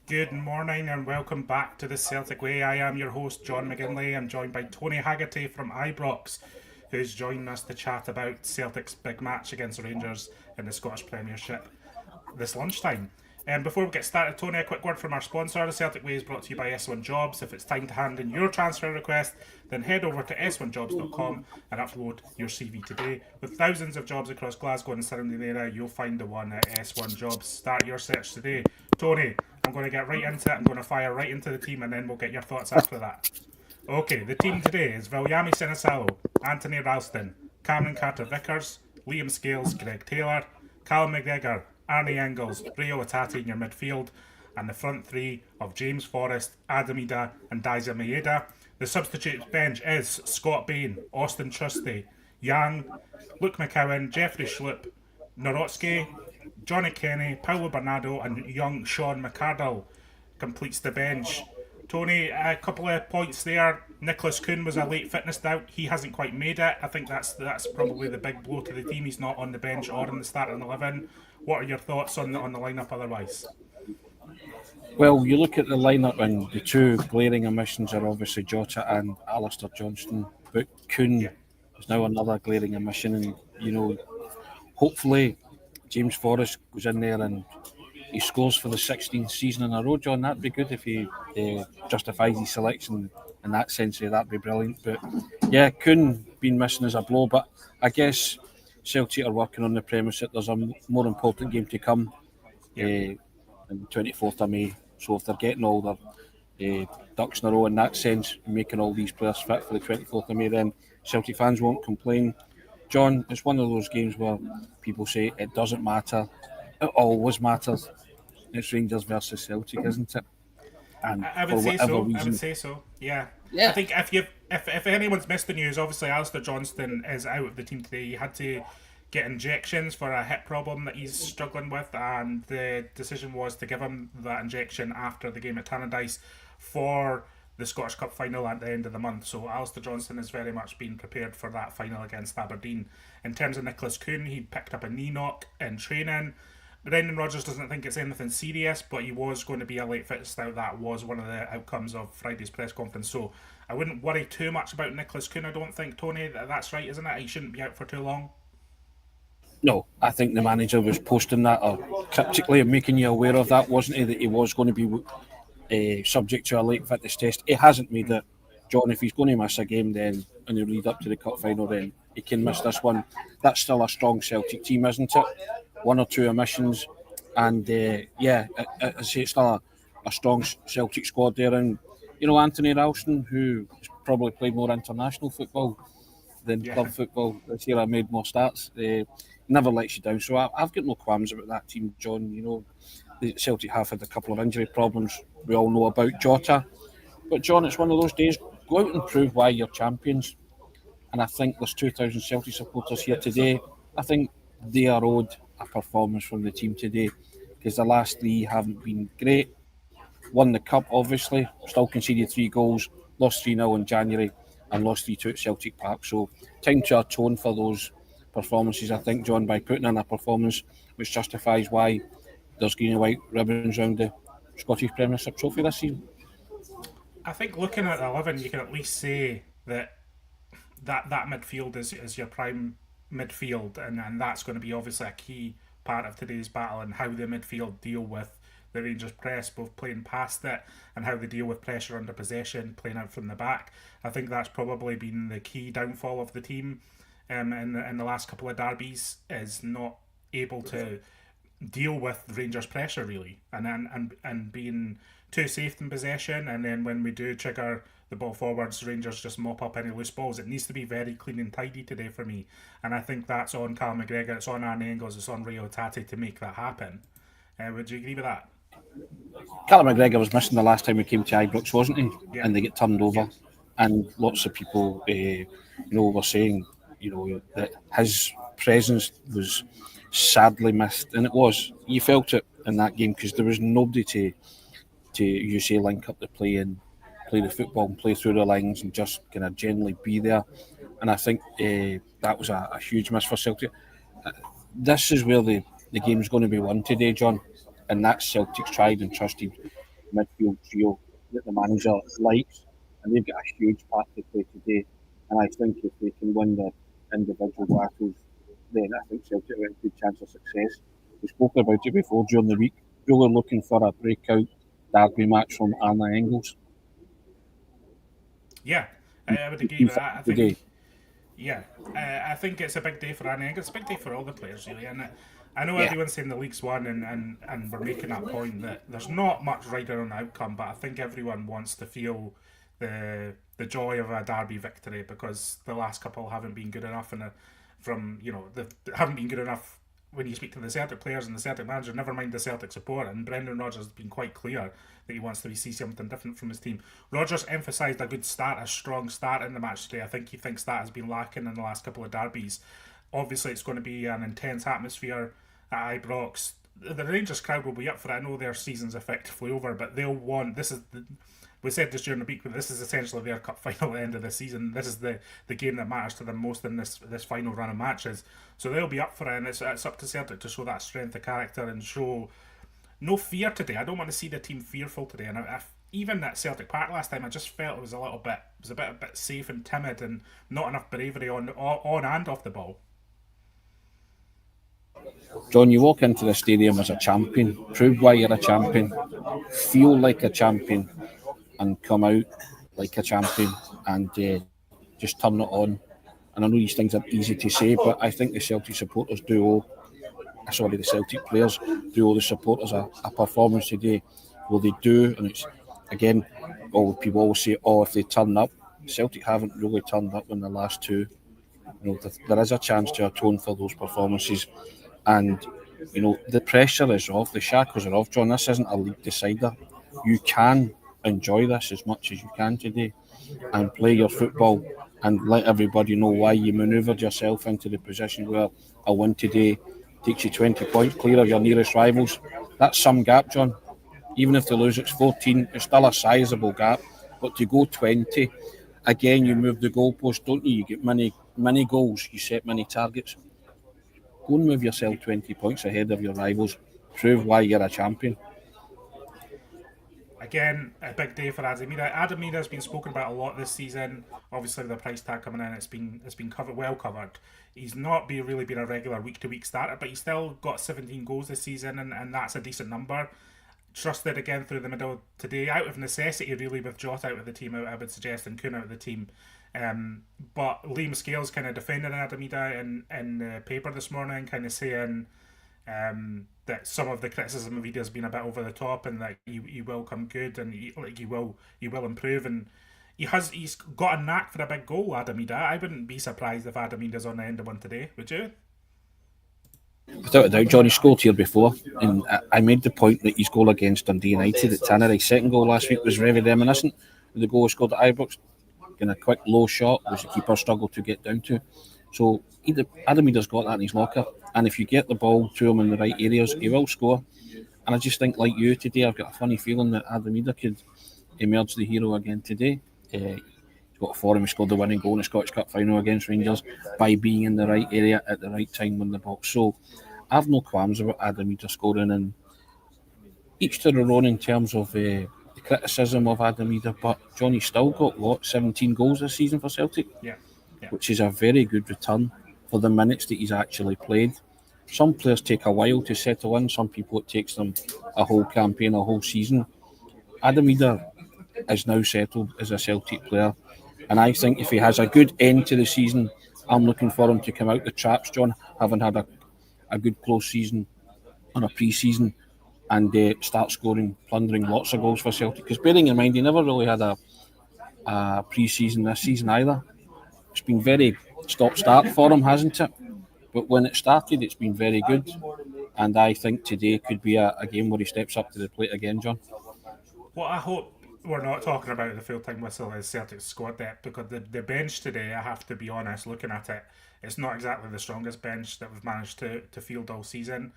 Good morning and welcome back to the Celtic Way. I am your host, John McGinley. I'm joined by Tony Haggerty from Ibrox, who's joining us to chat about Celtic's big match against Rangers in the Scottish Premiership this lunchtime. Before we get started, Tony, a quick word from our sponsor. The Celtic Way is brought to you by S1 Jobs. If it's time to hand in your transfer request, then head over to s1jobs.com and upload your CV today. With thousands of jobs across Glasgow and the surrounding area, you'll find the one at S1 Jobs. Start your search today. Tony, I'm going to get right into it. I'm going to fire right into the team and then we'll get your thoughts after that. Okay, the team today is Viljami Sinisalo, Anthony Ralston, Cameron Carter-Vickers, Liam Scales, Greg Taylor, Callum McGregor, Arnie Engels, Rio Otati in your midfield, and the front three of James Forrest, Adam Idah, and Daiza Maeda. The substitute bench is Scott Bain, Austin Trusty, Yang, Luke McCowan, Jeffrey Schlupp, Norotsky, Johnny Kenny, Paulo Bernardo, and young Sean McArdle completes the bench. Tony, a couple of points there. Nicholas Kuhn was a late fitness doubt. He hasn't quite made it. I think that's probably the big blow to the team. He's not on the bench or in the starting 11. What are your thoughts on the lineup otherwise? Well, you look at the lineup and the two glaring omissions are obviously Jota and Alistair Johnston, but Kuhn is now another glaring omission, and hopefully James Forrest goes in there and he scores for the 16th season in a row. John, that'd be good if he justifies his selection in that sense. That'd be brilliant. But yeah, Kuhn been missing as a blow, but I guess Celtic are working on the premise that there's a more important game to come on the 24th of May. So if they're getting all their ducks in a row in that sense, making all these players fit for the 24th of May, then Celtic fans won't complain. John, it's one of those games where people say it doesn't matter. It always matters. It's Rangers versus Celtic, isn't it? And I would say so. Reason, I would say so. Yeah. I think if anyone's missed the news, obviously Alistair Johnston is out of the team today. He had to get injections for a hip problem that he's struggling with, and the decision was to give him that injection after the game at Tannadice for the Scottish Cup final at the end of the month. So Alistair Johnston has very much been prepared for that final against Aberdeen. In terms of Nicholas Kuhn, he picked up a knee knock in training. Brendan Rodgers doesn't think it's anything serious, but he was going to be a late fitness out. That was one of the outcomes of Friday's press conference. So I wouldn't worry too much about Nicholas Kuhn. I don't think, Tony, that's right, isn't it? He shouldn't be out for too long. No, I think the manager was posting that or cryptically making you aware of that, wasn't he? That he was going to be subject to a late fitness test. He hasn't made it. John, if he's going to miss a game then in the lead up to the cup final, then he can miss this one. That's still a strong Celtic team, isn't it? One or two omissions, and I say it's still a strong Celtic squad there. And Anthony Ralston, who has probably played more international football than club football this year, I made more starts. Never lets you down. So I've got no qualms about that team, John. The Celtic have had a couple of injury problems. We all know about Jota, but John, it's one of those days. Go out and prove why you're champions. And I think there's 2,000 Celtic supporters here today. I think they are owed a performance from the team today, because the last three haven't been great. Won the cup, obviously, still conceded 3 goals, lost 3-0 in January, and lost 3-2 at Celtic Park. So, time to atone for those performances, I think, John, by putting in a performance which justifies why there's green and white ribbons around the Scottish Premiership trophy this season. I think looking at the 11, you can at least say that midfield is your prime midfield, and that's going to be obviously a key part of today's battle, and how the midfield deal with the Rangers press, both playing past it and how they deal with pressure under possession, playing out from the back. I think that's probably been the key downfall of the team in the last couple of derbies, is not able to deal with Rangers pressure really, and being too safe in possession, and then when we do trigger the ball forwards, Rangers just mop up any loose balls. It needs to be very clean and tidy today for me, and I think that's on Callum McGregor, it's on Arnie Engels, it's on Rio Otati to make that happen. Would you agree with that? Callum McGregor was missing the last time we came to Ibrox, wasn't he? Yeah. And they get turned over, and lots of people, were saying, that his presence was sadly missed, and it was. You felt it in that game because there was nobody to you say link up the play and play the football and play through the lines and just kind of generally be there. And I think that was a huge miss for Celtic. This is where the game's going to be won today, John, and that's Celtic's tried and trusted midfield trio that the manager likes, and they've got a huge part to play today. And I think if they can win the individual battles, then I think Celtic have a good chance of success. We spoke about it before during the week. Really looking for a breakout derby match from Anna Engels. Yeah, I would agree You with think that. I today? think, yeah, I think it's a big day for Annie. I think it's a big day for all the players, really. And I know Yeah. everyone's saying the league's won, and we're making that point that there's not much riding on the outcome, but I think everyone wants to feel the joy of a derby victory because the last couple haven't been good enough, and they haven't been good enough when you speak to the Celtic players and the Celtic manager, never mind the Celtic support, and Brendan Rodgers has been quite clear that he wants to see something different from his team. Rodgers emphasised a good start, a strong start in the match today. I think he thinks that has been lacking in the last couple of derbies. Obviously, it's going to be an intense atmosphere at Ibrox. The Rangers crowd will be up for it. I know their season's effectively over, but they'll want we said this during the week, but this is essentially their cup final at the end of the season. This is the game that matters to them most in this final run of matches. So they'll be up for it, and it's up to Celtic to show that strength of character and show no fear today. I don't want to see the team fearful today. And even at Celtic Park last time, I just felt it was a bit safe and timid, and not enough bravery on and off the ball. John, you walk into the stadium as a champion, prove why you're a champion, feel like a champion, and come out like a champion, and just turn it on. And I know these things are easy to say, but I think the Celtic supporters the Celtic players do owe the supporters a performance today. Well, they do, and it's again, all people always say, "Oh, if they turn up," Celtic haven't really turned up in the last two. There is a chance to atone for those performances, and the pressure is off, the shackles are off. John, this isn't a league decider. You can enjoy this as much as you can today, and play your football, and let everybody know why you manoeuvred yourself into the position where a win today takes you 20 points clear of your nearest rivals. That's some gap, John. Even if they lose, it's 14. It's still a sizable gap. But to go 20, again, you move the goalpost, don't you? You get many goals. You set many targets. Go and move yourself 20 points ahead of your rivals. Prove why you're a champion. Again, a big day for Adam Idah. Adam Idah has been spoken about a lot this season. Obviously, with the price tag coming in, it's been well covered. He's not really been a regular week to week starter, but he's still got 17 goals this season, and that's a decent number. Trusted again through the middle today, out of necessity, really, with Jota out of the team. I would suggest, and Kuhn out of the team. But Liam Scales kind of defending Adam Idah in the paper this morning, kind of saying that some of the criticism of Idah has been a bit over the top, and that he will come good, and he will improve, and he's got a knack for a big goal. Adam Idah. I wouldn't be surprised if Adam Idah's on the end of one today. Would you? Without a doubt, Johnny scored here before, and I made the point that his goal against Dundee United at Tannery, his second goal last week, was very reminiscent of the goal he scored at Ibrox. In a quick low shot, which the keeper struggled to get down to. So Adam Idah's got that in his locker, and if you get the ball to him in the right areas, he will score. And I just think, like you today, I've got a funny feeling that Adam Idah could emerge the hero again today. He's got a form. He scored the winning goal in the Scottish Cup final against Rangers by being in the right area at the right time in the box. So I've no qualms about Adam Idah scoring, and each to their own in terms of the criticism of Adam Idah. But Johnny's still got 17 goals this season for Celtic, Yeah. Yeah. which is a very good return for the minutes that he's actually played. Some players take a while to settle in. Some people, it takes them a whole campaign, a whole season. Adam Idah is now settled as a Celtic player, and I think if he has a good end to the season, I'm looking for him to come out the traps, John, having had a good close season on a pre-season, and start scoring, plundering lots of goals for Celtic. Because bearing in mind, he never really had a pre-season this season either. It's been very stop-start for him, hasn't it? But when it started, it's been very good. And I think today could be a game where he steps up to the plate again, John. What I hope we're not talking about the full time whistle is Celtic's squad depth, because the bench today, I have to be honest, looking at it, it's not exactly the strongest bench that we've managed to field all season.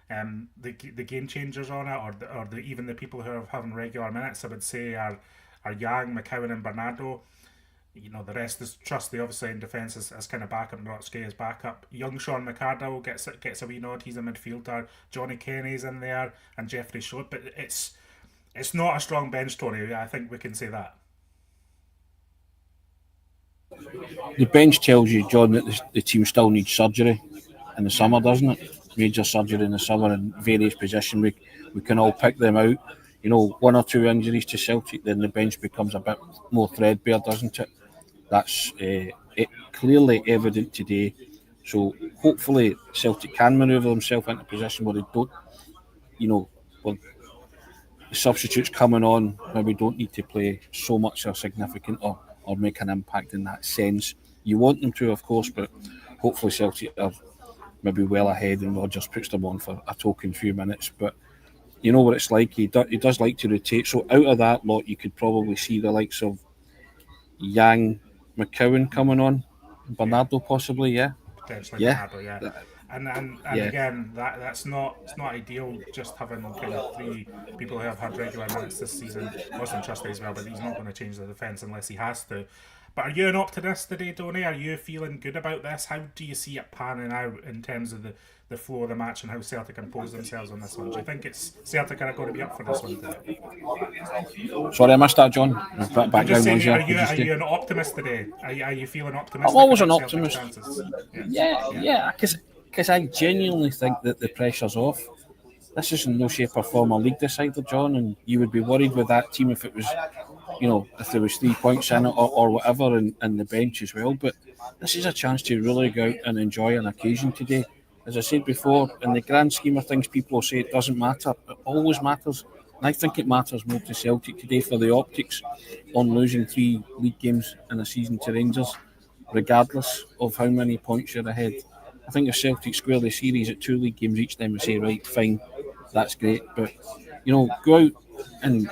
The game changers on it, even the people who are having regular minutes, I would say are Yang, McCowan, and Bernardo. The rest is trusty, obviously, in defence as kind of backup. Rotsky is backup. Young Sean McArdle gets a wee nod. He's a midfielder. Johnny Kenny's in there, and Jeffrey Schott. But It's not a strong bench, Tony. I think we can say that. The bench tells you, John, that the team still needs surgery in the summer, doesn't it? Major surgery in the summer in various positions. We can all pick them out. You know, one or two injuries to Celtic, then the bench becomes a bit more threadbare, doesn't it? That's clearly evident today. So hopefully Celtic can manoeuvre themselves into a position where they don't, where the substitutes coming on maybe don't need to play so much or significant or make an impact in that sense. You want them to, of course, but hopefully Celtic are maybe well ahead and Rodgers puts them on for a token few minutes. But you know what it's like, he does like to rotate. So out of that lot, you could probably see the likes of Yang, McCowan coming on, Bernardo possibly, yeah. Potentially Yeah. Bernardo, yeah. And Yeah. again, that's not, it's not ideal just having kind of three people who have had regular minutes this season. Austin Trusty as well, but he's not going to change the defence unless he has to. But are you an optimist today, Tony? Are you feeling good about this? How do you see it panning out in terms of the flow of the match and how Celtic impose themselves on this one? Do you think it's Celtic are going to be up for this one today? Sorry, I missed that, John. I'm just Background saying, noise there. are you an optimist today? Are you feeling I'm optimistic always an about Celtic's optimist. chances? Yeah, because I genuinely think that the pressure's off. This is in no shape or form a league decider, John, and you would be worried with that team if it was, if there was 3 points in it or whatever in the bench as well. But this is a chance to really go out and enjoy an occasion today. As I said before, in the grand scheme of things, people will say it doesn't matter. It always matters. And I think it matters more to Celtic today for the optics on losing 3 league games in a season to Rangers, regardless of how many points you're ahead. I think if Celtic square the series at 2 league games each, then we say, right, fine, that's great. But, go out and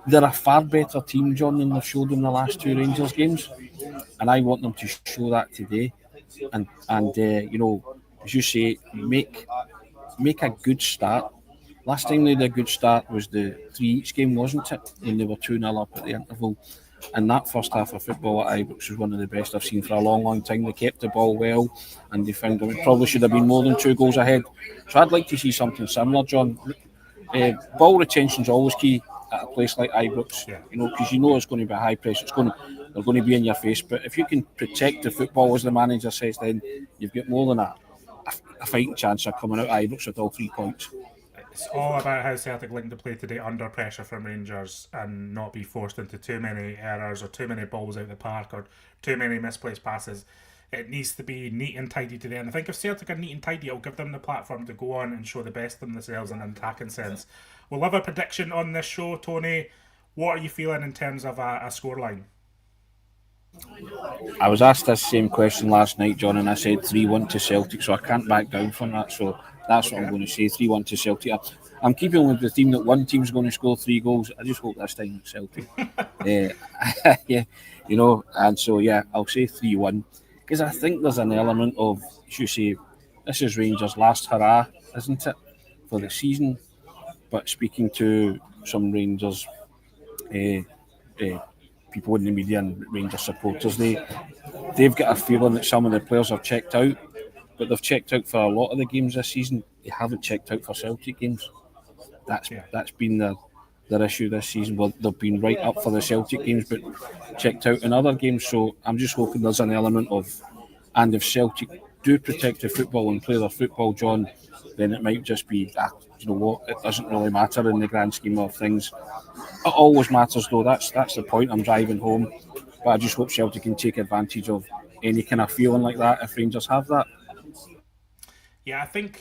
they're a far better team, John, than they've showed in the last 2 Rangers games. And I want them to show that today. And as you say, make a good start. Last time they had a good start was the 3 each game, wasn't it? When they were 2-0 up at the interval. And that first half of football at Ibrox was one of the best I've seen for a long, long time. They kept the ball well and they found it probably should have been more than 2 goals ahead. So I'd like to see something similar, John. Ball retention's always key at a place like Ibrox, Yeah. because it's going to be high press. They're going to be in your face. But if you can protect the football, as the manager says, then you've got more than a fighting chance of coming out of Ibrox with all 3 points. It's all about how Celtic learn to play today under pressure from Rangers and not be forced into too many errors or too many balls out the park or too many misplaced passes. It needs to be neat and tidy today. And I think if Celtic are neat and tidy, it'll give them the platform to go on and show the best of themselves in an attacking sense. We'll have a prediction on this show, Tony. What are you feeling in terms of a scoreline? I was asked this same question last night, John, and I said 3-1 to Celtic, so I can't back down from that. So that's what I'm going to say, 3-1 to Celtic. I'm keeping with the theme that one team's going to score 3 goals. I just hope this time it's Celtic. Yeah, and so, yeah, I'll say 3-1. Because I think there's an element of, as you say, this is Rangers' last hurrah, isn't it, for the season? But speaking to some Rangers people in the media and Rangers supporters, they've got a feeling that some of the players have checked out, but they've checked out for a lot of the games this season. They haven't checked out for Celtic games. That's been their issue this season. Well, they've been right up for the Celtic games, but checked out in other games. So I'm just hoping there's an element of, and if Celtic do protect the football and play their football, John, then it might just be, you know what, it doesn't really matter in the grand scheme of things. It always matters though, that's the point I'm driving home. But I just hope Celtic can take advantage of any kind of feeling like that if Rangers have that. Yeah, I think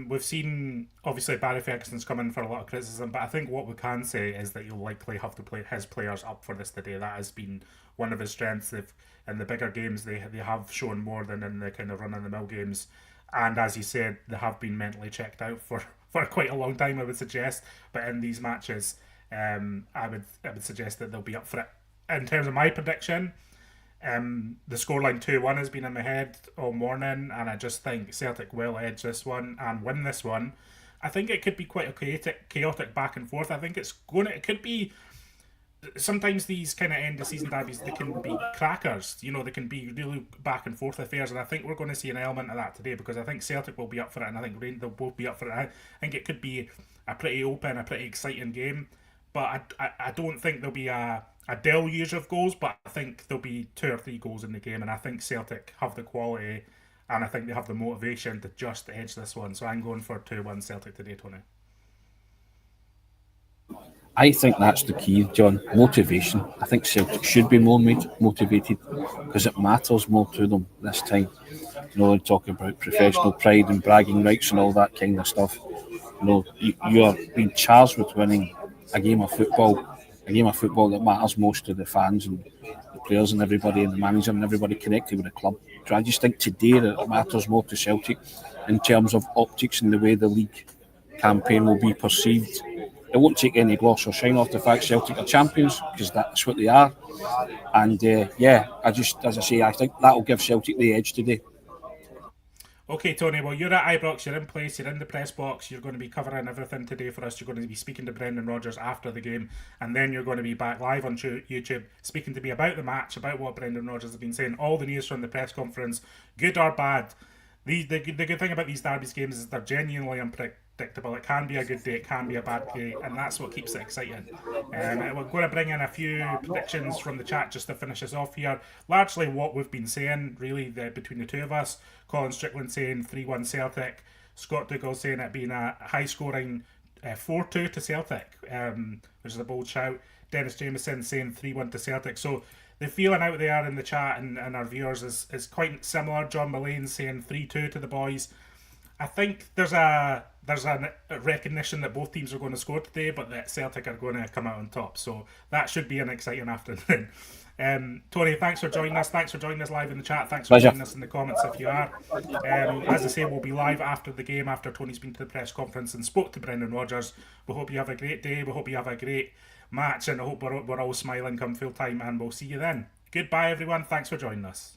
we've seen, obviously, Barry Ferguson's come in for a lot of criticism, but I think what we can say is that you'll likely have to play his players up for this today. That has been one of his strengths. In the bigger games, they have shown more than in the kind of run-of-the-mill games. And as you said, they have been mentally checked out for quite a long time, I would suggest. But in these matches, I would suggest that they'll be up for it. In terms of my prediction, the scoreline 2-1 has been in my head all morning, and I just think Celtic will edge this one and win this one. I think it could be quite a chaotic back and forth. I think it could be. Sometimes these kind of end of season derbies, they can be crackers. They can be really back and forth affairs, and I think we're going to see an element of that today because I think Celtic will be up for it, and I think they'll both be up for it. I think it could be a pretty open, a pretty exciting game. but I don't think there'll be a deluge of goals, but I think there'll be 2 or 3 goals in the game, and I think Celtic have the quality and I think they have the motivation to just edge this one. So I'm going for 2-1 Celtic today, Tony. I think that's the key, John. Motivation. I think Celtic should be more motivated because it matters more to them this time. Talking about professional pride and bragging rights and all that kind of stuff. You are being charged with winning a game of football that matters most to the fans and the players and everybody and the manager and everybody connected with the club. So I just think today that it matters more to Celtic in terms of optics and the way the league campaign will be perceived. It won't take any gloss or shine off the fact Celtic are champions, because that's what they are. And I think that'll give Celtic the edge today. Okay, Tony, well, you're at Ibrox, you're in place, you're in the press box, you're going to be covering everything today for us. You're going to be speaking to Brendan Rodgers after the game, and then you're going to be back live on YouTube speaking to me about the match, about what Brendan Rodgers has been saying, all the news from the press conference, good or bad. The good thing about these derbies games is they're genuinely unpredictable. It can be a good day, it can be a bad day, and that's what keeps it exciting. We're going to bring in a few predictions from the chat just to finish us off here. Largely what we've been saying, really, between the two of us. Colin Strickland saying 3-1 Celtic. Scott Dougal saying it being a high-scoring 4-2 to Celtic, which is a bold shout. Dennis Jameson saying 3-1 to Celtic. So the feeling out there in the chat and our viewers is quite similar. John Mullane saying 3-2 to the boys. I think there's a recognition that both teams are going to score today, but that Celtic are going to come out on top. So that should be an exciting afternoon. Tony, thanks for joining us. Thanks for joining us live in the chat. Thanks for joining us in the comments if you are. As I say, we'll be live after the game, after Tony's been to the press conference and spoke to Brendan Rodgers. We hope you have a great day. We hope you have a great match, and I hope we're all smiling come full time, and we'll see you then. Goodbye, everyone. Thanks for joining us.